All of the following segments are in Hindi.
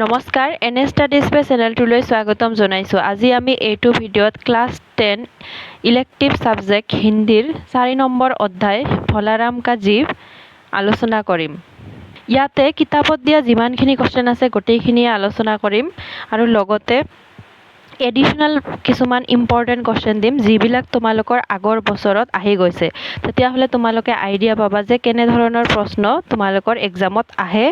নমস্কাৰ এন ষ্টাডিজ পে চেনেলটোলৈ স্বাগতম জনাইছোঁ। আজি আমি এইটো ভিডিঅ'ত ক্লাছ 10 ইলেক্টিভ ছাবজেক্ট হিন্দীৰ 4 নম্বৰ অধ্যায় ভলাৰাম কা জীৱ আলোচনা কৰিম। ইয়াতে কিতাপত দিয়া যিমানখিনি কোৱেশ্চন আছে গোটেইখিনিয়ে আলোচনা কৰিম আৰু লগতে এডিশ্যনেল কিছুমান ইম্পৰ্টেণ্ট কোৱেশ্চন দিম যিবিলাক তোমালোকৰ আগৰ বছৰত আহি গৈছে। তেতিয়াহ'লে তোমালোকে আইডিয়া পাবা যে কেনেধৰণৰ প্ৰশ্ন তোমালোকৰ এক্সামত আহে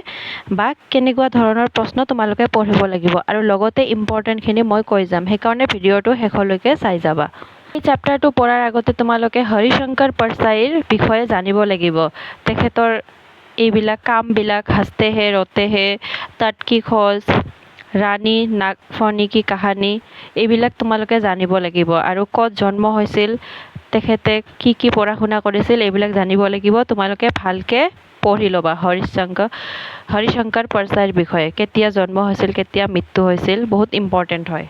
বা কেনেকুৱা ধৰণৰ প্ৰশ্ন তোমালোকে পঢ়িব লাগিব আৰু লগতে ইম্পৰ্টেণ্টখিনি মই কৈ যাম, সেইকাৰণে ভিডিঅ'টো শেষলৈকে চাই যাবা। এই চেপ্টাৰটো পঢ়াৰ আগতে তোমালোকে হৰিশংকৰ পৰসাইৰ বিষয়ে জানিব লাগিব। তেখেতৰ এইবিলাক কামবিলাক হাসতে হে ৰোতে হে, তট কি খোজ, ৰাণী নাগফনী কি কাহানী, এইবিলাক তোমালোকে জানিব লাগিব আৰু ক'ত জন্ম হৈছিল, তেখেতে কি পঢ়া শুনা কৰিছিল এইবিলাক জানিব লাগিব। তোমালোকে ভালকে পঢ়ি ল'বা হৰিশংকৰ পৰসাইৰ বিষয়ে, কেতিয়া জন্ম হৈছিল, কেতিয়া মৃত্যু হৈছিল, বহুত ইম্পৰ্টেণ্ট হয়।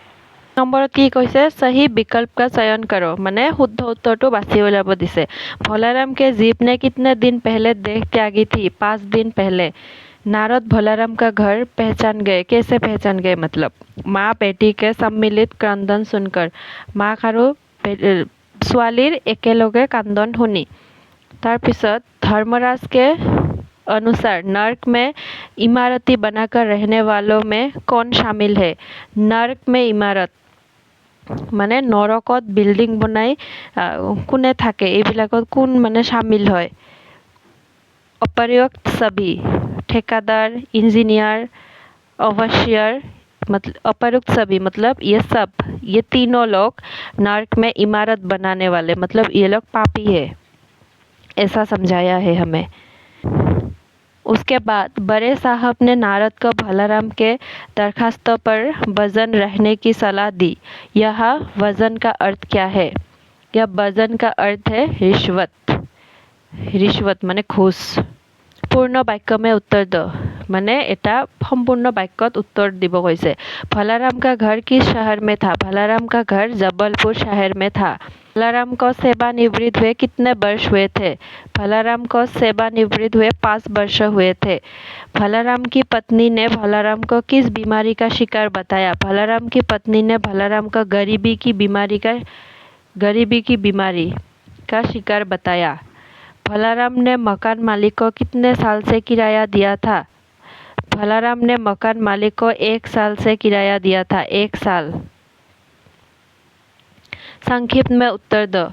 নম্বৰত কি কৈছে, সহি বিকল্প কা চয়ন কৰো, মানে শুদ্ধ উত্তৰটো বাছি উলিয়াব দিছে। ভলাৰাম কে জীৱ নে কিতনে দিন পহলে দেহ ত্যাগী থी, 5 दिन पहले। नारद भोलाराम का घर पहचान गए, कैसे पहचान गए मतलब माँ बेटी के सम्मिलित क्रंदन सुनकर, माक আৰু ছোৱালীৰ একেলগে কান্দন শুনি। তাৰপিছত धर्मराज के अनुसार नर्क में इमारती बनाकर रहने वालों में कौन शामिल है। नर्क में इमारत মানে নৰকত বিল্ডিং বনাই কোনে থাকে, এইবিলাকত কোন মানে শামিল হয়। अपर्युक्त सभी, ठेकेदार, इंजीनियर, ओवरसियर, मतलब अपर्युक्त सभी मतलब ये तीनों लोग नर्क में इमारत बनाने वाले, मतलब ये लोग पापी है, ऐसा समझाया है हमें। उसके बाद बड़े साहब ने नारद को भलाराम के दरखास्तों पर वजन रहने की सलाह दी। यह वजन का अर्थ क्या है। यह वजन का अर्थ है रिश्वत माने घूस। पूर्ण वाक्य में उत्तर दो, माने এটা সম্পূৰ্ণ বাক্যত उत्तर দিব কৈছে। भलाराम का घर किस शहर में था। भलाराम का घर जबलपुर शहर में था। भलाराम को सेवानिवृत्त हुए कितने वर्ष हुए थे। भलाराम को सेवानिवृत्त हुए 5 वर्ष हुए थे। भलाराम की पत्नी ने भलाराम को किस बीमारी का शिकार बताया। भलाराम की पत्नी ने भलाराम को गरीबी की बीमारी का शिकार बताया। भलाराम ने मकान मालिक को कितने साल से किराया दिया था। भलाराम ने मकान मालिक को 1 साल से किराया दिया था, 1 साल। संक्षिप्त में उत्तर दो,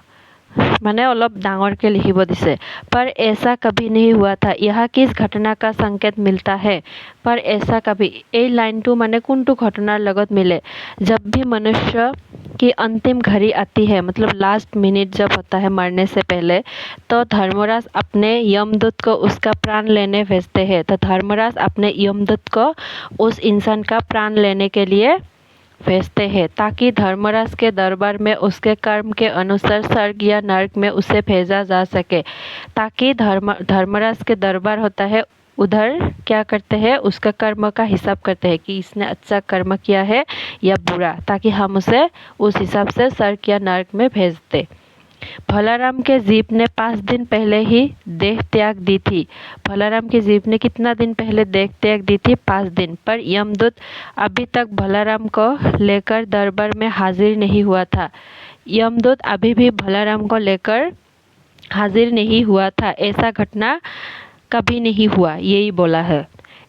माने अलग डांगर के लिखिब दिसे। पर ऐसा कभी नहीं हुआ था, यह किस घटना का संकेत मिलता है। पर ऐसा कभी, ए लाइन टू माने कुंटू घटनार लगत मिले। जब भी मनुष्य की अंतिम घड़ी आती है, मतलब लास्ट मिनट जब होता है मरने से पहले, तो धर्मराज अपने यमदूत को उसका प्राण लेने भेजते हैं। तो धर्मराज अपने यमदूत को उस इंसान का प्राण लेने के लिए भेजते हैं ताकि धर्मराज के दरबार में उसके कर्म के अनुसार स्वर्ग या नर्क में उसे भेजा जा सके। ताकि धर्मराज के दरबार होता है, उधर क्या करते हैं, उसका कर्म का हिसाब करते हैं कि इसने अच्छा कर्म किया है या बुरा, ताकि हम उसे उस हिसाब से स्वर्ग या नर्क में भेज दे। भलाराम के जीव ने 5 दिन पहले ही देह त्याग दी थी। भलाराम के जीव ने कितना दिन पहले देह त्याग दी थी, 5 दिन। पर यमदूत अभी तक भलाराम को लेकर दरबार में हाजिर नहीं हुआ था। यमदूत अभी भी भलाराम को लेकर हाजिर नहीं हुआ था, ऐसा घटना कभी नहीं हुआ, यही बोला है।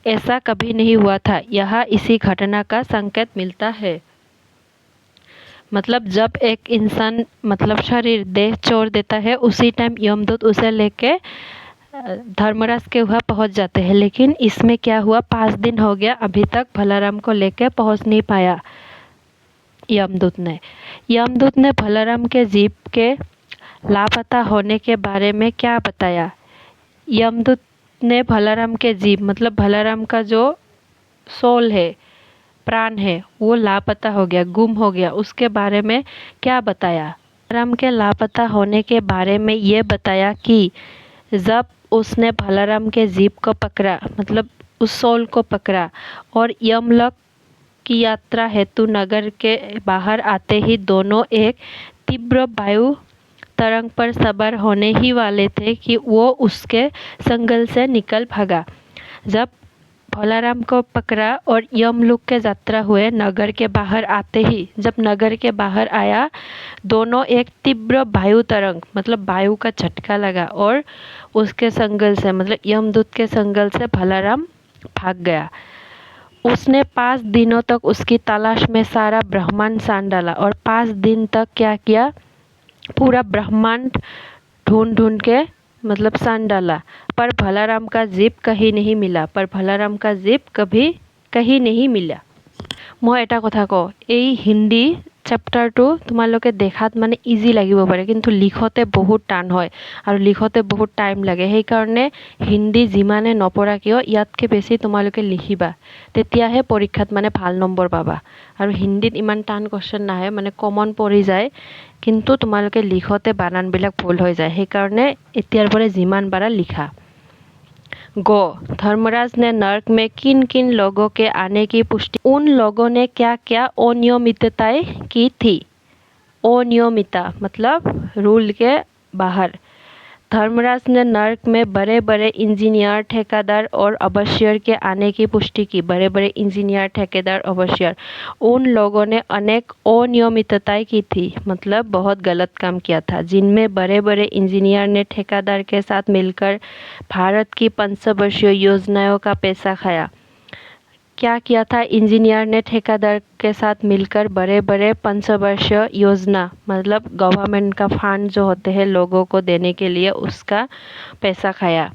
ऐसा कभी नहीं हुआ था, यह इसी घटना का संकेत मिलता है। मतलब जब एक इंसान मतलब शरीर देह छोड़ देता है, उसी टाइम यमदूत उसे लेके धर्मराज के वहाँ पहुँच जाते हैं। लेकिन इसमें क्या हुआ, 5 दिन हो गया, अभी तक भलाराम को लेके पहुँच नहीं पाया यमदूत ने भलाराम के जीव के लापता होने के बारे में क्या बताया। यमदूत ने भलाराम के जीव मतलब भलाराम का जो सोल है, प्राण है, वो लापता हो गया, गुम हो गया, उसके बारे में क्या बताया। भलाराम के लापता होने के बारे में ये बताया कि जब उसने भलाराम के जीव को पकड़ा, मतलब उस सोल को पकड़ा और यमलोक की यात्रा हेतु नगर के बाहर आते ही दोनों एक तीव्र वायु तरंग पर सवार होने ही वाले थे कि वो उसके संगल से निकल भागा। जब भोलाराम को पकड़ा और यमलोक के यात्रा हुए। नगर के बाहर आते ही, जब नगर के बाहर आया, दोनों एक तीव्र वायु तरंग मतलब वायु का झटका लगा और उसके संगल से मतलब यमदूत के संगल से भोलाराम भाग गया। उसने 5 दिनों तक उसकी तलाश में सारा ब्रह्मांड सान डाला और 5 दिन तक क्या किया, पूरा ब्रह्मांड ढूंढ ढूंढ के मतलब सान डाला, पर भोलाराम का जीप कहीं नहीं मिला। कभी कहीं नहीं मिला। मैं एटा कथा कওঁ, এই हिंदी চেপ্টাৰটো তোমালোকে দেখাত মানে ইজি লাগিব পাৰে, কিন্তু লিখতে বহুত টান হয় আৰু লিখতে বহুত টাইম লাগে। সেইকাৰণে হিন্দী যিমানে নপঢ়া কিয় ইয়াতকৈ বেছি তোমালোকে লিখিবা, তেতিয়াহে পৰীক্ষাত মানে ভাল নম্বৰ পাবা। আৰু হিন্দীত ইমান টান কুৱেশ্যন নাহে, মানে কমন পৰি যায়, কিন্তু তোমালোকে লিখতে বানানবিলাক ভুল হৈ যায়। সেইকাৰণে এতিয়াৰ পৰা যিমান পাৰা লিখা। गो, धर्मराज ने नर्क में किन किन लोगों के आने की पुष्टि, उन लोगों ने क्या क्या अनियमितताएं की थी। अनियमितता मतलब रूल के बाहर। धर्मराज ने नर्क में बड़े बड़े इंजीनियर, ठेकेदार और अवश्यर के आने की पुष्टि की। बड़े बड़े इंजीनियर, ठेकेदार, अवश्यर, उन लोगों ने अनेक अनियमितताएं की थी मतलब बहुत गलत काम किया था, जिनमें बड़े बड़े इंजीनियर ने ठेकेदार के साथ मिलकर भारत की पंचवर्षीय योजनाओं का पैसा खाया। क्या किया था इंजीनियर ने ठेकेदार के साथ मिलकर बड़े बड़े पंचवर्षीय योजना मतलब गवर्नमेंट का फंड जो होते हैं लोगों को देने के लिए, उसका पैसा खाया।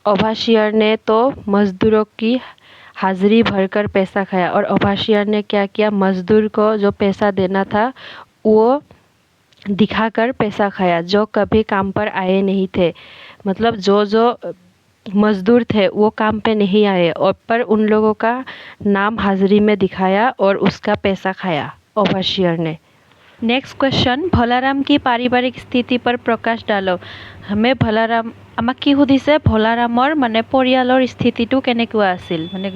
ओवरसियर ने तो मजदूरों की हाजिरी भरकर पैसा खाया। और ओवरसियर ने क्या किया, मजदूर को जो पैसा देना था वो दिखाकर पैसा खाया, जो कभी काम पर आए नहीं थे। मतलब जो मजदूर थे वो काम पे नहीं आए और पर उन लोगों का नाम हाजिरी में दिखाया और उसका पैसा खाया ओवरसियर ने। नेक्स्ट क्वेश्चन, भोलाराम की पारिवारिक स्थिति पर प्रकाश डालो। हमें भोलाराम আমাক কি সুধিছে, ভোলাৰামৰ মানে পৰিয়ালৰ স্থিতিটো কেনেকুৱা আছিল, মানে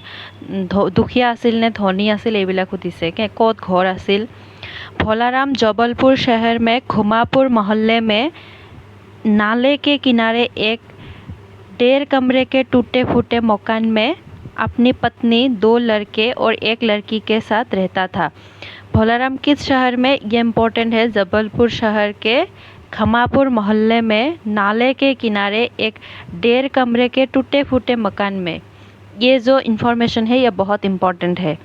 দুখীয়া আছিল নে ধনী আছিল এইবিলাক সুধিছে। ক'ত ঘৰ আছিল। भोलाराम जबलपुर शहर में घुमापुर मोहल्ले में नाले के किनारे एक 1.5 कमरे के टूटे फूटे मकान में अपनी पत्नी, 2 लड़के और 1 लड़की के साथ रहता था। भोलाराम किस शहर में, ये इम्पोर्टेंट है, जबलपुर शहर के खमापुर मोहल्ले में नाले के किनारे एक 1.5 कमरे के टूटे फूटे मकान में। ये जो इन्फॉर्मेशन है ये बहुत इम्पोर्टेंट है।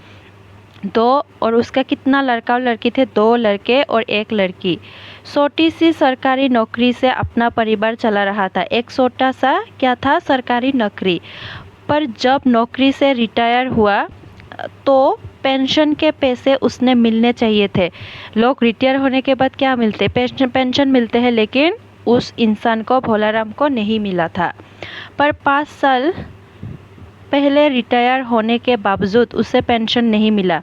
2 और उसका कितना लड़का और लड़की थे, 2 लड़के और 1 लड़की। छोटी सी सरकारी नौकरी से अपना परिवार चला रहा था। एक छोटा सा क्या था, सरकारी नौकरी। पर जब नौकरी से रिटायर हुआ तो पेंशन के पैसे उसने मिलने चाहिए थे। लोग रिटायर होने के बाद क्या मिलते, पेंशन मिलते हैं, लेकिन उस इंसान को, भोलाराम को नहीं मिला था। पर 5 साल पहले रिटायर होने के बावजूद उसे पेंशन नहीं मिला।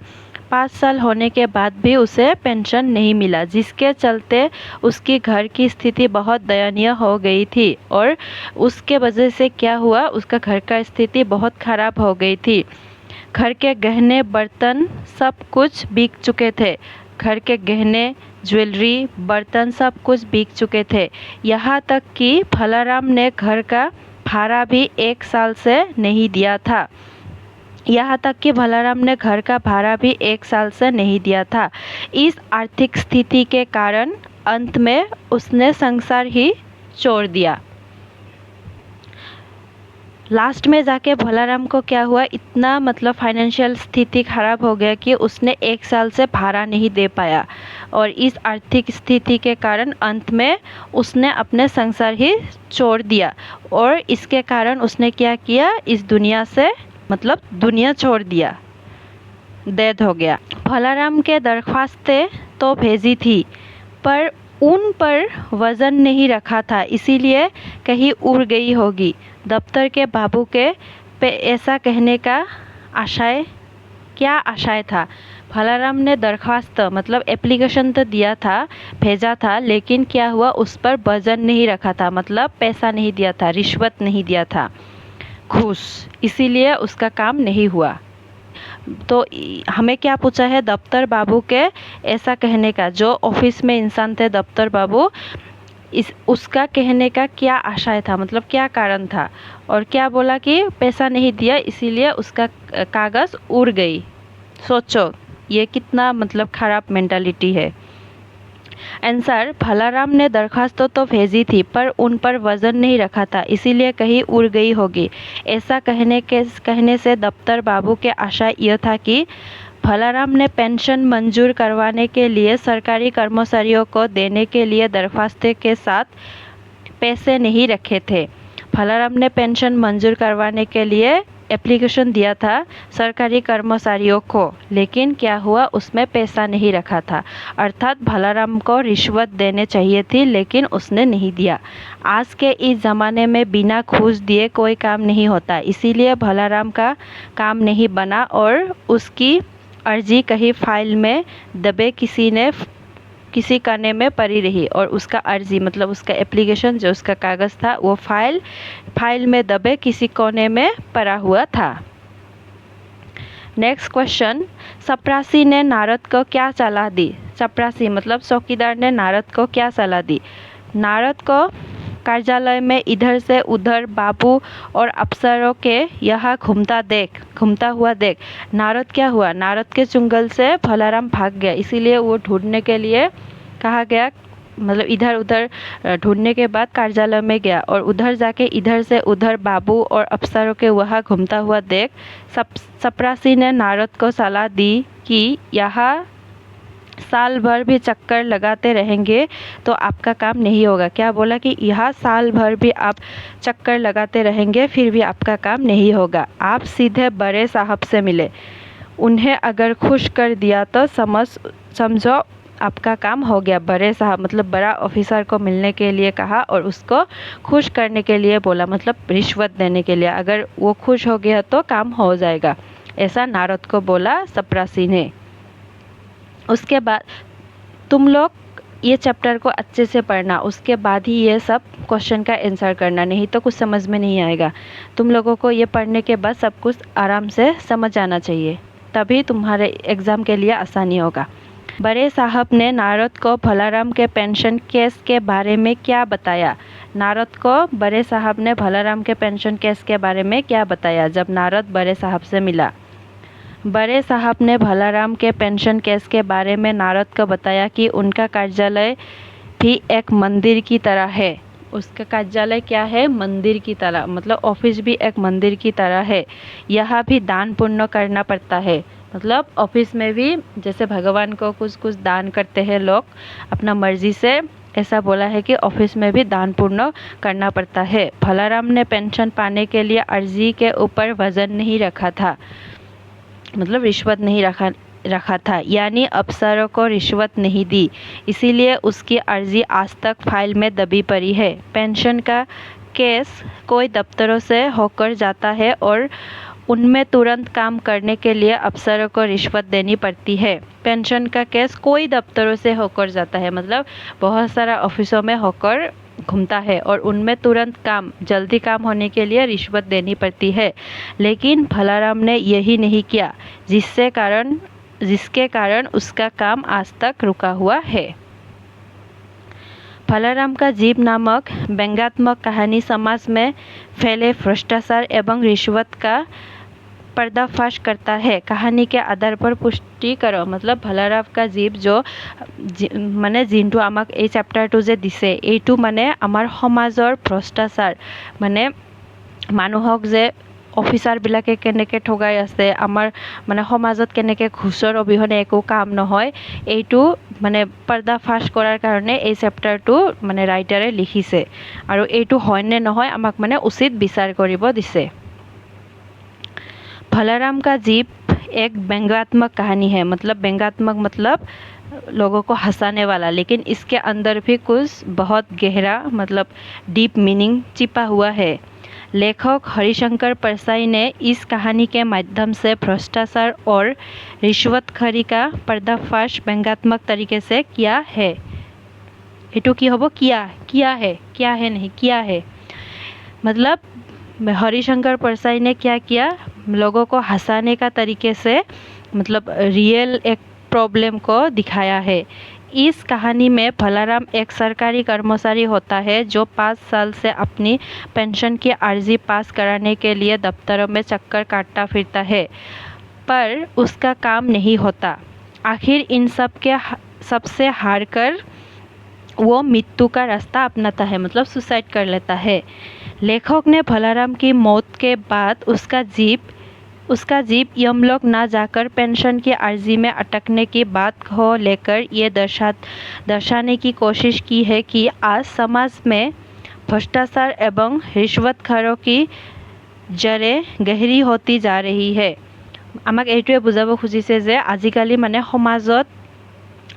5 साल होने के बाद भी उसे पेंशन नहीं मिला, जिसके चलते उसकी घर की स्थिति बहुत दयनीय हो गई थी। और उसके वजह से क्या हुआ, उसका घर का स्थिति बहुत ख़राब हो गई थी। घर के गहने, बर्तन सब कुछ बिक चुके थे। घर के गहने, ज्वेलरी, बर्तन सब कुछ बिक चुके थे। यहाँ तक कि भोलाराम ने घर का भाड़ा भी 1 साल से नहीं दिया था। यहाँ तक कि भोलाराम ने घर का भाड़ा भी 1 साल से नहीं दिया था। इस आर्थिक स्थिति के कारण अंत में उसने संसार ही छोड़ दिया। लास्ट में जाके भोलाराम को क्या हुआ, इतना मतलब फाइनेंशियल स्थिति खराब हो गया कि उसने 1 साल से भाड़ा नहीं दे पाया। और इस आर्थिक स्थिति के कारण अंत में उसने अपने संसार ही छोड़ दिया। और इसके कारण उसने क्या किया, इस दुनिया से मतलब दुनिया छोड़ दिया, डेथ हो गया। भोलाराम के दरख्वास्तें तो भेजी थी पर उन पर वज़न नहीं रखा था, इसीलिए कहीं उड़ गई होगी। दफ्तर के बाबू के पे ऐसा कहने का आशय, क्या आशय था। भोलाराम ने दरख्वास्त मतलब एप्लीकेशन तो दिया था, भेजा था, लेकिन क्या हुआ, उस पर वज़न नहीं रखा था, मतलब पैसा नहीं दिया था, रिश्वत नहीं दिया था, घूस, इसीलिए उसका काम नहीं हुआ। तो हमें क्या पूछा है, दफ्तर बाबू के ऐसा कहने का, जो ऑफिस में इंसान थे दफ्तर बाबू, उसका कहने का क्या आशय था, मतलब क्या कारण था, और क्या बोला कि पैसा नहीं दिया इसीलिए उसका कागज़ उड़ गई। सोचो ये कितना मतलब खराब मेंटालिटी है। आंसर, भलाराम ने दरखास्त तो भेजी थी पर उन पर वजन नहीं रखा था इसीलिए कहीं उड़ गई होगी। ऐसा कहने से दफ्तर बाबू के आशय यह था कि भलाराम ने पेंशन मंजूर करवाने के लिए सरकारी कर्मचारियों को देने के लिए दरखास्त के साथ पैसे नहीं रखे थे। भलाराम ने पेंशन मंजूर करवाने के लिए एप्लीकेशन दिया था सरकारी कर्मचारियों को, लेकिन क्या हुआ, उसमें पैसा नहीं रखा था। अर्थात भलाराम को रिश्वत देने चाहिए थी लेकिन उसने नहीं दिया। आज के इस ज़माने में बिना घूस दिए कोई काम नहीं होता, इसीलिए भलाराम का काम नहीं बना और उसकी अर्जी कहीं फाइल में दबे किसी कोने में पड़ी रही और उसका अर्जी मतलब उसका एप्लीकेशन जो उसका कागज़ था वो फाइल में दबे किसी कोने में पड़ा हुआ था। नेक्स्ट क्वेश्चन, चपरासी ने नारद को क्या सलाह दी? चपरासी मतलब चौकीदार ने नारद को क्या सलाह दी? नारद को कार्यालय में इधर से उधर बाबू और अफसरों के यहाँ घूमता हुआ देख। नारद क्या हुआ, नारद के चुंगल से भलाराम भाग गया, इसीलिए वो ढूंढने के लिए कहा गया, मतलब इधर उधर ढूंढने के बाद कार्यालय में गया और उधर जाके इधर से उधर बाबू और अफसरों के वहाँ घूमता हुआ देख। चपरासी ने नारद को सलाह दी कि यहाँ साल भर भी चक्कर लगाते रहेंगे तो आपका काम नहीं होगा। क्या बोला कि यहाँ साल भर भी आप चक्कर लगाते रहेंगे फिर भी आपका काम नहीं होगा। आप सीधे बड़े साहब से मिले, उन्हें अगर खुश कर दिया तो समझो आपका काम हो गया। बड़े साहब मतलब बड़ा ऑफिसर को मिलने के लिए कहा और उसको खुश करने के लिए बोला, मतलब रिश्वत देने के लिए। अगर वो खुश हो गया तो काम हो जाएगा, ऐसा नारद को बोला चपरासी ने। उसके बाद तुम लोग ये चैप्टर को अच्छे से पढ़ना, उसके बाद ही ये सब क्वेश्चन का आंसर करना, नहीं तो कुछ समझ में नहीं आएगा। तुम लोगों को ये पढ़ने के बाद सब कुछ आराम से समझ आना चाहिए, तभी तुम्हारे एग्ज़ाम के लिए आसानी होगा। बड़े साहब ने नारद को भलाराम के पेंशन केस के बारे में क्या बताया? नारद को बड़े साहब ने भलाराम के पेंशन केस के बारे में क्या बताया जब नारद बड़े साहब से मिला? बड़े साहब ने भलाराम के पेंशन केस के बारे में नारद को बताया कि उनका कार्यालय भी एक मंदिर की तरह है। उसका कार्यालय क्या है? मंदिर की तरह, मतलब ऑफिस भी एक मंदिर की तरह है। यहाँ भी दान पुण्य करना पड़ता है, मतलब ऑफिस में भी जैसे भगवान को कुछ दान करते हैं लोग अपना मर्जी से, ऐसा बोला है कि ऑफिस में भी दान पुण्य करना पड़ता है। भलाराम ने पेंशन पाने के लिए अर्जी के ऊपर वजन नहीं रखा था, मतलब रिश्वत नहीं रखा था, यानी अफसरों को रिश्वत नहीं दी, इसीलिए उसकी अर्जी आज तक फाइल में दबी पड़ी है। पेंशन का केस कोई दफ्तरों से होकर जाता है और उनमें तुरंत काम करने के लिए अफसरों को रिश्वत देनी पड़ती है। पेंशन का केस कोई दफ्तरों से होकर जाता है, मतलब बहुत सारा ऑफिसों में होकर घूमता है और उनमें तुरंत जल्दी काम होने के लिए रिश्वत देनी पड़ती है। लेकिन भलाराम ने यही नहीं किया, जिसके कारण उसका काम आज तक रुका हुआ है। भलाराम का जीव नामक व्यंग्यात्मक कहानी समाज में फैले भ्रष्टाचार एवं रिश्वत का पर्दाफाश करता है। कहानी के आधार पर पुष्टि करो, मतलब भलाराम का जीव जो মানে যিনটো আমাক এই চেপ্টাৰটো যে দিছে এইটো মানে আমাৰ সমাজৰ ভ্ৰষ্টাচাৰ, মানে মানুহক যে অফিচাৰবিলাকে কেনেকৈ ঠগাই আছে, আমাৰ মানে সমাজত কেনেকৈ ঘুচৰ অবিহনে একো কাম নহয়, এইটো মানে পৰ্দাফাশ কৰাৰ কাৰণে এই চেপ্টাৰটো মানে ৰাইটাৰে লিখিছে আৰু এইটো হয় নে নহয় আমাক মানে উচিত বিচাৰ কৰিব দিছে। भलाराम का जीव एक व्यंग्यात्मक कहानी है, मतलब व्यंग्यात्मक मतलब लोगों को हंसाने वाला, लेकिन इसके अंदर भी कुछ बहुत गहरा मतलब डीप मीनिंग छिपा हुआ है। लेखक हरिशंकर परसाई ने इस कहानी के माध्यम से भ्रष्टाचार और रिश्वतखोरी का पर्दाफाश व्यंग्यात्मक तरीके से किया है। एटू की होबो किया है नहीं किया है, मतलब हरिशंकर परसाई ने क्या किया, लोगों को हंसाने का तरीके से, मतलब रियल एक प्रॉब्लम को दिखाया है। इस कहानी में भलाराम एक सरकारी कर्मचारी होता है जो 5 साल से अपनी पेंशन की अर्जी पास कराने के लिए दफ्तरों में चक्कर काटता फिरता है, पर उसका काम नहीं होता। आखिर इन सबसे हार कर वो मृत्यु का रास्ता अपनाता है, मतलब सुसाइड कर लेता है। लेखक ने भलाराम की मौत के बाद उसका जीप यमलोक ना जाकर पेंशन की अर्जी में अटकने की बात को लेकर ये दर्शाने की कोशिश की है कि आज समाज में भ्रष्टाचार एवं रिश्वतखोरों की जड़ें गहरी होती जा रही है। আমাক এইটোৱে বুজাব খুজিছে যে আজিকালি মানে সমাজত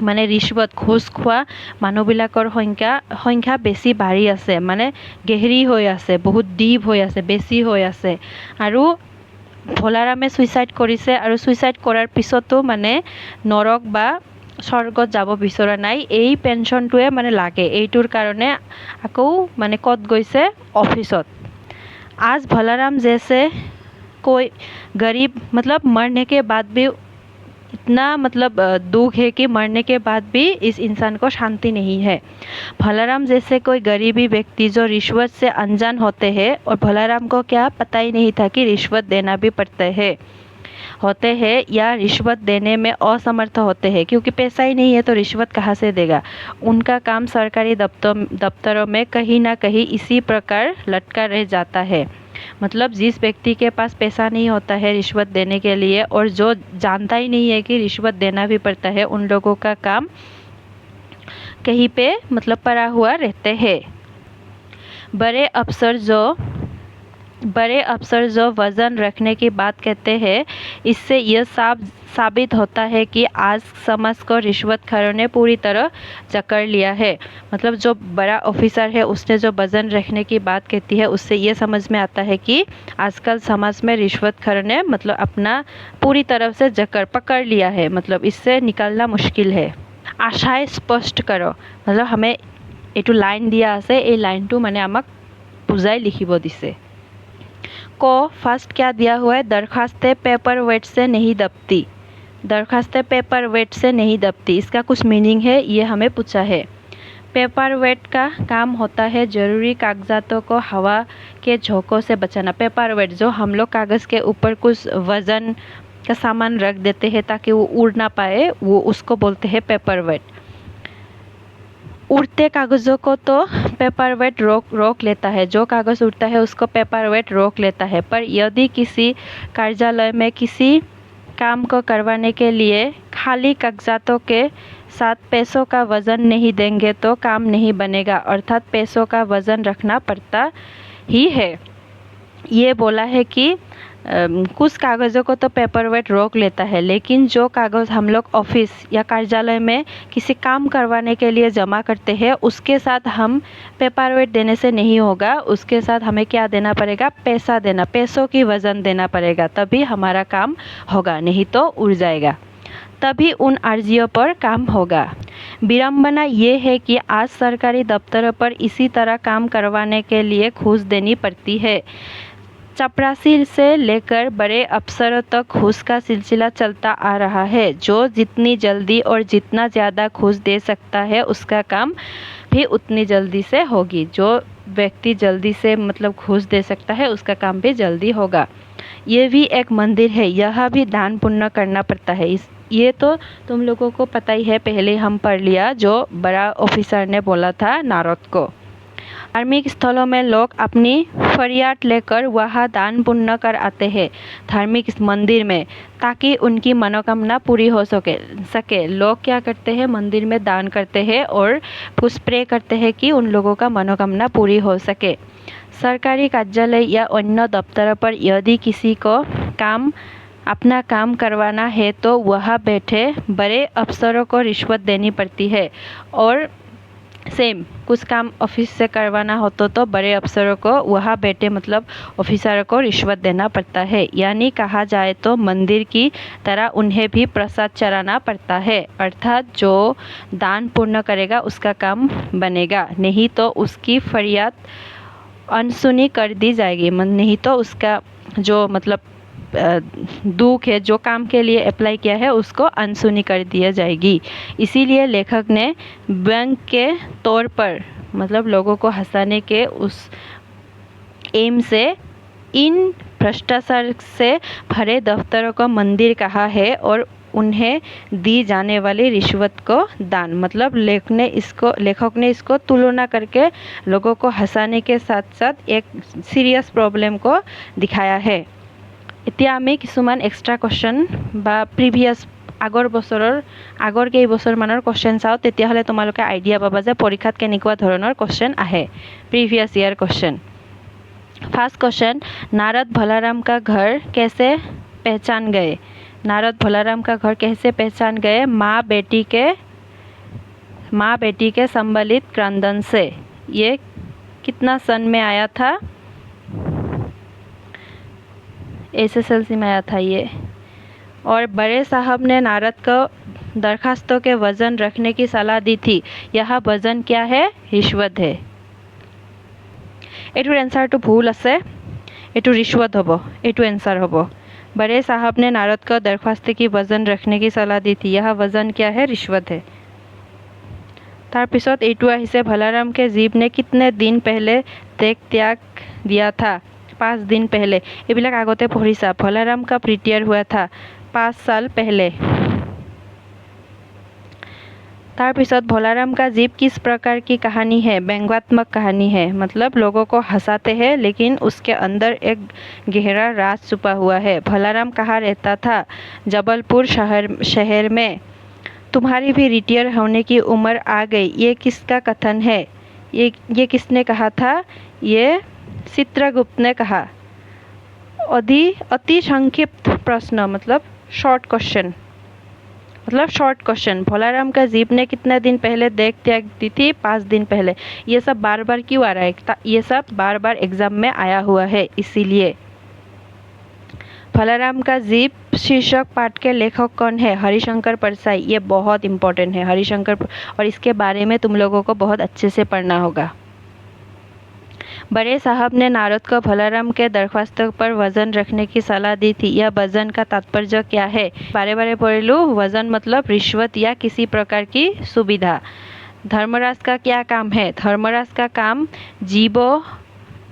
মানে ৰিশ্বত ঘুষ খোৱা মানুহবিলাকৰ সংখ্যা বেছি বাঢ়ি আছে, মানে গেহৰি হৈ আছে, বহুত ডিপ হৈ আছে, বেছি হৈ আছে। আৰু ভলাৰামে ছুইচাইড কৰিছে আৰু ছুইচাইড কৰাৰ পিছতো মানে নৰক বা স্বৰ্গত যাব বিচৰা নাই। এই পেঞ্চনটোৱে মানে লাগে, এইটোৰ কাৰণে আকৌ মানে ক'ত গৈছে, অফিসত। आज भलाराम जैसे कोई गरीब, मतलब मरने के बाद भी इतना मतलब दुख है कि मरने के बाद भी इस इंसान को शांति नहीं है। भलाराम जैसे कोई गरीबी व्यक्ति जो रिश्वत से अनजान होते हैं, और भलाराम को क्या पता ही नहीं था कि रिश्वत देना भी होते हैं या रिश्वत देने में असमर्थ होते हैं, क्योंकि पैसा ही नहीं है तो रिश्वत कहाँ से देगा। उनका काम सरकारी दफ्तरों में कहीं ना कहीं इसी प्रकार लटका रह जाता है। मतलब जिस व्यक्ति के पास पैसा नहीं होता है रिश्वत देने के लिए, और जो जानता ही नहीं है कि रिश्वत देना भी पड़ता है, उन लोगों का काम कहीं पे मतलब पड़ा हुआ रहते हैं। बड़े अफसर जो वजन रखने की बात कहते हैं, इससे यह साबित होता है कि आज समाज को रिश्वतखोरों ने पूरी तरह जकड़ लिया है। मतलब जो बड़ा ऑफिसर है उसने जो वजन रखने की बात कहती है, उससे ये समझ में आता है कि आजकल समाज में रिश्वतखोरों ने मतलब अपना पूरी तरफ से पकड़ लिया है, मतलब इससे निकलना मुश्किल है। आशाएं स्पष्ट करो, मतलब हमें एटू लाइन दिया आछे, এই लाइनटू माने आमाक बुझाई लिखिब दिছে। को फर्स्ट क्या दिया हुआ है, दरखास्तें पेपर वेट से नहीं दबती। दरखास्तें पेपर वेट से नहीं दबती, इसका कुछ मीनिंग है, ये हमें पूछा है। पेपर वेट का काम होता है जरूरी कागजातों को हवा के झोंकों से बचाना। पेपर वेट जो हम लोग कागज़ के ऊपर कुछ वजन का सामान रख देते हैं ताकि वो उड़ ना पाए, वो उसको बोलते हैं पेपर वेट। उड़ते कागज़ों को तो पेपर वेट रोक लेता है, जो कागज़ उड़ता है उसको पेपर वेट रोक लेता है। पर यदि किसी कार्यालय में किसी काम को करवाने के लिए खाली कागजातों के साथ पैसों का वज़न नहीं देंगे तो काम नहीं बनेगा, अर्थात पैसों का वज़न रखना पड़ता ही है। ये बोला है कि कुछ कागज़ों को तो पेपर वेट रोक लेता है, लेकिन जो कागज़ हम लोग ऑफिस या कार्यालय में किसी काम करवाने के लिए जमा करते हैं, उसके साथ हम पेपर वेट देने से नहीं होगा। उसके साथ हमें क्या देना पड़ेगा, पैसा देना, पैसों की वज़न देना पड़ेगा, तभी हमारा काम होगा, नहीं तो उड़ जाएगा। तभी उन अर्जियों पर काम होगा। विडंबना ये है कि आज सरकारी दफ्तरों पर इसी तरह काम करवाने के लिए घूस देनी पड़ती है। चपरासी से लेकर बड़े अफसरों तक घूस का सिलसिला चलता आ रहा है। जो जितनी जल्दी और जितना ज़्यादा घूस दे सकता है उसका काम भी उतनी जल्दी से होगी। जो व्यक्ति जल्दी से मतलब घूस दे सकता है उसका काम भी जल्दी होगा। ये भी एक मंदिर है, यह भी दान पुण्य करना पड़ता है। ये तो तुम लोगों को पता ही है, पहले हम पढ़ लिया, जो बड़ा ऑफिसर ने बोला था नारद को। धार्मिक स्थलों में लोग अपनी फरियाद लेकर वहाँ दान पुण्य कर आते हैं, धार्मिक मंदिर में, ताकि उनकी मनोकामना पूरी हो सके। लोग क्या करते हैं, मंदिर में दान करते हैं और कुछ प्रे करते हैं कि उन लोगों का मनोकामना पूरी हो सके। सरकारी कार्यालय या अन्य दफ्तर पर यदि किसी को अपना काम करवाना है तो वहाँ बैठे बड़े अफसरों को रिश्वत देनी पड़ती है। और सेम कुछ काम ऑफिस से करवाना हो तो बड़े अफसरों को वहाँ बैठे मतलब ऑफिसरों को रिश्वत देना पड़ता है। यानी कहा जाए तो मंदिर की तरह उन्हें भी प्रसाद चढ़ाना पड़ता है, अर्थात जो दान पुण्य करेगा उसका काम बनेगा, नहीं तो उसकी फरियाद अनसुनी कर दी जाएगी, नहीं तो उसका जो मतलब दुख है, जो काम के लिए अप्लाई किया है उसको अनसुनी कर दिया जाएगी। इसीलिए लेखक ने व्यंग के तौर पर मतलब लोगों को हंसाने के उस एम से इन भ्रष्टाचार से भरे दफ्तरों को मंदिर कहा है और उन्हें दी जाने वाली रिश्वत को दान। मतलब लेखक ने इसको तुलना करके लोगों को हंसाने के साथ साथ एक सीरियस प्रॉब्लम को दिखाया है। এতিয়া আমি কিছুমান এক্সট্ৰা কুৱেশ্যন বা প্ৰিভিয়াছ আগৰ কেইবছৰমানৰ কুৱেশ্যন চাওঁ, তেতিয়াহ'লে তোমালোকে আইডিয়া পাবা যে পৰীক্ষাত কেনেকুৱা ধৰণৰ কুৱেশ্যন আহে, previous year question. First question, Narad Bholaram का घर कैसे पहचान गए? नारद भोलाराम का घर कैसे पहचान गए? माँ बेटी के सम्मिलित क्रंदन से। ये कितना सन में आया था? SSLC में आया था ये। और बड़े साहब ने नारद को दरखास्तों के वजन रखने की सलाह दी थी। यह वजन क्या है? रिश्वत है। एटुर एन्सारটো ভুল আছে, एटु रिश्वत हब, एटु एन्सार हब। बड़े साहब ने नारद को दरख्वास्त की वजन रखने की सलाह दी थी। यह वजन क्या है? रिश्वत है। तार पिছত एटु आहिसे, भोलाराम के जीव ने कितने दिन पहले देह त्याग दिया था? 5 दिन पहले। এইবিলাক আগতে পঢ়িছা। भोलाराम का रिटायर हुआ था 5 साल पहले। तार पिছত भोलाराम का जीव किस प्रकार की कहानी है? व्यंग्यात्मक कहानी है। मतलब लोगों को हंसाते हैं लेकिन उसके अंदर एक गहरा राज छुपा हुआ है। भोलाराम कहाँ रहता था? जबलपुर शहर में। तुम्हारी भी रिटायर होने की उम्र आ गई, ये किसका कथन है? ये किसने कहा था? ये चित्रगुप्त ने कहा। अति संक्षिप्त प्रश्न मतलब शॉर्ट क्वेश्चन। भोलाराम का जीव ने कितने दिन पहले देह त्याग दी थी? 5 दिन पहले। ये सब बार बार क्यों आ रहा है? ये सब बार बार एग्जाम में आया हुआ है, इसीलिए। भोलाराम का जीव शीर्षक पाठ के लेखक कौन है? हरिशंकर परसाई। ये बहुत इम्पोर्टेंट है हरिशंकर, और इसके बारे में तुम लोगों को बहुत अच्छे से पढ़ना होगा। बड़े साहब ने नारद को भोलाराम के दरख्वास्तों पर वजन रखने की सलाह दी थी। यह वजन का तात्पर्य क्या है? बारे बारे पढ़लू। वजन मतलब रिश्वत या किसी प्रकार की सुविधा। धर्मराज का क्या काम है? धर्मराज का काम जीवों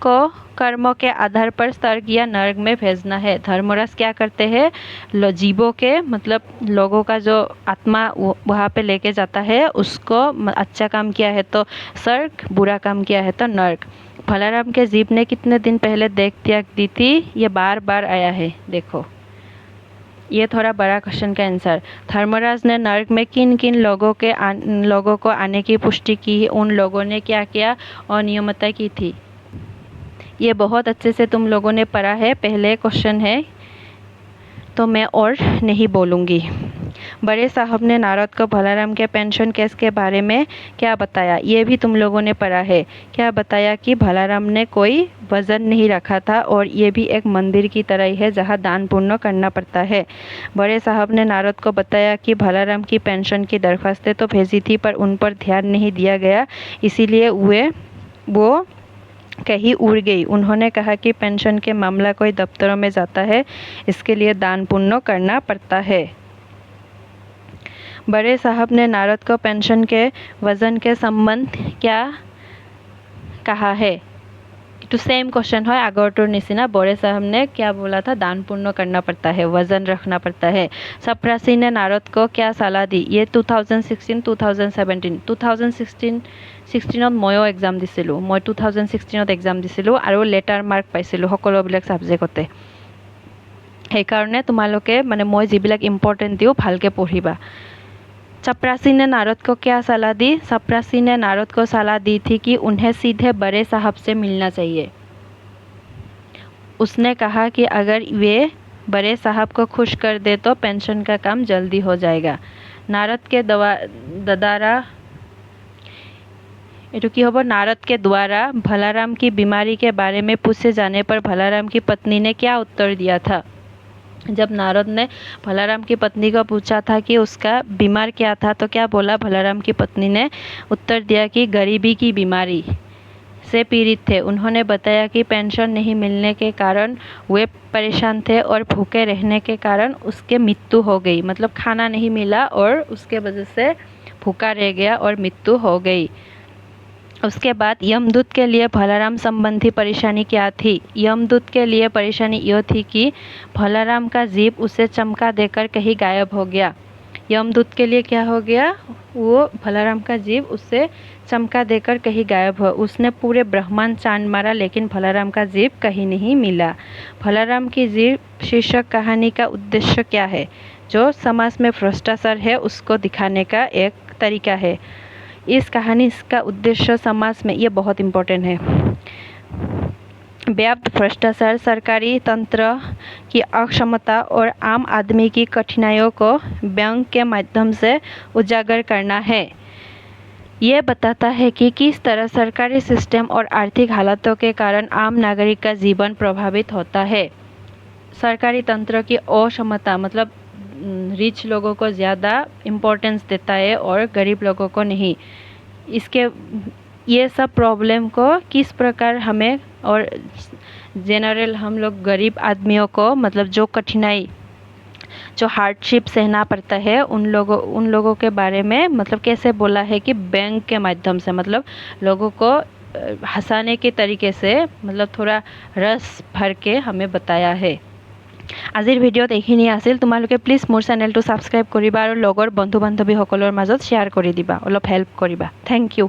को कर्मों के आधार पर स्वर्ग या नरक में भेजना है। धर्मराज क्या करते हैं? जीवों के मतलब लोगों का जो आत्मा वहाँ पे लेके जाता है, उसको अच्छा काम किया है तो स्वर्ग, बुरा काम किया है तो नरक। भोलाराम के जीव ने कितने दिन पहले देह त्याग दी थी? ये बार बार आया है, देखो। ये थोड़ा बड़ा क्वेश्चन का आंसर। धर्मराज ने नरक में किन किन लोगों को आने की पुष्टि की? उन लोगों ने क्या क्या अनियमितता की थी? ये बहुत अच्छे से तुम लोगों ने पढ़ा है, पहले क्वेश्चन है तो मैं और नहीं बोलूँगी। बड़े साहब ने नारद को भोलाराम के पेंशन केस के बारे में क्या बताया? ये भी तुम लोगों ने पढ़ा है। क्या बताया? कि भोलाराम ने कोई वजन नहीं रखा था और ये भी एक मंदिर की तरह ही है जहाँ दान पुण्य करना पड़ता है। बड़े साहब ने नारद को बताया कि भोलाराम की पेंशन की दरख्वास्तें तो भेजी थी पर उन पर ध्यान नहीं दिया गया, इसीलिए वो कहीं उड़ गई। उन्होंने कहा कि पेंशन के मामला कोई दफ्तरों में जाता है, इसके लिए दान पुण्य करना पड़ता है। बड़े साहब ने नारद को पेंशन के वजन के संबंध क्या कहा है? तो सेम क्वेश्चन है आगरटोर निसिना। बड़े साहब ने क्या बोला था? दान पुण्य करना पड़ता है, वजन रखना पड़ता है। चपरासी ने नारद को क्या सलाह दी? ये 2016 2017 2016 ময়ো এক্সাম দিছিলোঁ। মই 2016 এক্সাম দিছিলোঁ আৰু লেটাৰ মাৰ্ক পাইছিলোঁ সকলোবিলাক ছাবজেক্টতে। সেইকাৰণে তোমালোকে মানে মই যিবিলাক ইম্পৰ্টেণ্ট দিওঁ ভালকৈ পঢ়িবা। चपरासी ने नारद को क्या सलाह दी? चपरासी ने नारद को सलाह दी थी कि उन्हें सीधे बड़े साहब से मिलना चाहिए। उसने कहा कि अगर वे बड़े साहब को खुश कर दे तो पेंशन का काम जल्दी हो जाएगा। नारद के द्वारा नारद के द्वारा भोलाराम की बीमारी के बारे में पूछे जाने पर भोलाराम की पत्नी ने क्या उत्तर दिया था? जब नारद ने भोलाराम की पत्नी को पूछा था कि उसका बीमार क्या था तो क्या बोला भोलाराम की पत्नी ने? उत्तर दिया कि गरीबी की बीमारी। से पीड़ित थे। उन्होंने बताया कि पेंशन नहीं मिलने के कारण वे परेशान थे और भूखे रहने के कारण उसके मृत्यु हो गई। मतलब खाना नहीं मिला और उसके वजह से भूखा रह गया और मृत्यु हो गई। उसके बाद यमदूत के लिए भलाराम संबंधी परेशानी क्या थी? यमदूत के लिए परेशानी यह थी कि भलाराम का जीव उसे चमका देकर कहीं गायब हो गया। यमदूत के लिए क्या हो गया? वो भलाराम का जीव उससे चमका देकर कहीं गायब हुआ। उसने पूरे ब्रह्मांड चांद मारा लेकिन भलाराम का जीव कहीं नहीं मिला। भलाराम की जीव शीर्षक कहानी का उद्देश्य क्या है? जो समाज में भ्रष्टाचार है उसको दिखाने का एक तरीका है। इस कहानी का उद्देश्य समाज में, ये बहुत इम्पोर्टेंट है, व्याप्त भ्रष्टाचार, सरकारी तंत्र की अक्षमता और आम आदमी की कठिनाइयों को व्यंग के माध्यम से उजागर करना है। ये बताता है कि किस तरह सरकारी सिस्टम और आर्थिक हालातों के कारण आम नागरिक का जीवन प्रभावित होता है। सरकारी तंत्र की अक्षमता मतलब रिच लोगों को ज़्यादा इम्पोर्टेंस देता है और गरीब लोगों को नहीं। ये सब प्रॉब्लम को किस प्रकार हमें और जनरल हम लोग गरीब आदमियों को मतलब जो कठिनाई, जो हार्डशिप सहना पड़ता है उन लोगों के बारे में मतलब कैसे बोला है कि बैंक के माध्यम से, मतलब लोगों को हंसाने के तरीके से, मतलब थोड़ा रस भर के हमें बताया है। আজিৰ ভিডিঅ'ত এইখিনি আছিল। তোমালোকে প্লিজ মোৰ চেনেলটো ছাবস্ক্ৰাইব কৰিবা আৰু লগৰ বন্ধু বান্ধৱীসকলৰ মাজত শ্বেয়াৰ কৰি দিবা, অলপ হেল্প কৰিবা। Thank you.